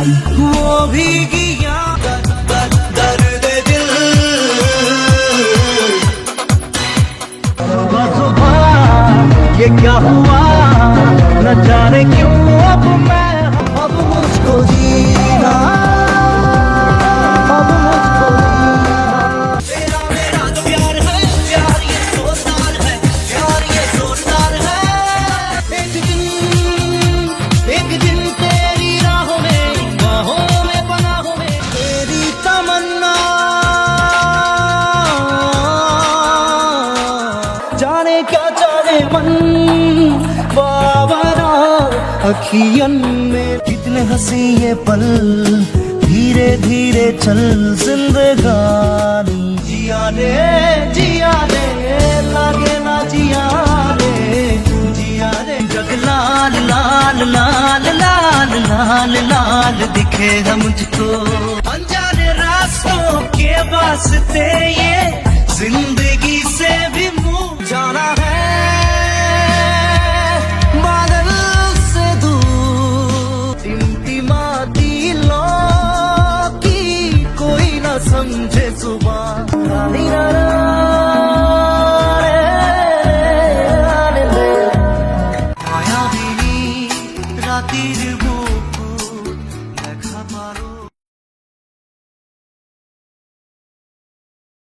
वो भीगिया दर्द दिल। सुबह ये क्या हुआ न जाने क्यों अब मुझको जीना, अब मुझको जीना। तेरा मेरा जो प्यार है, प्यार ये जोरदार है, प्यार ये जोरदार है। एक दिन तेरी राहों में, बाहों में, पनाहों में तेरी तमन्ना, जाने क्या जाने मन बावरा अखियन में। कितने हंसी ये पल, धीरे धीरे चल जिंदगानी। जिया रे लागे ना जिया रे जग लाल लाल लाल लाल लाल लाल दिखेगा मुझको। अनजाने रास्तों के वास्ते ये जिंदगी से भी मुँह जाना है।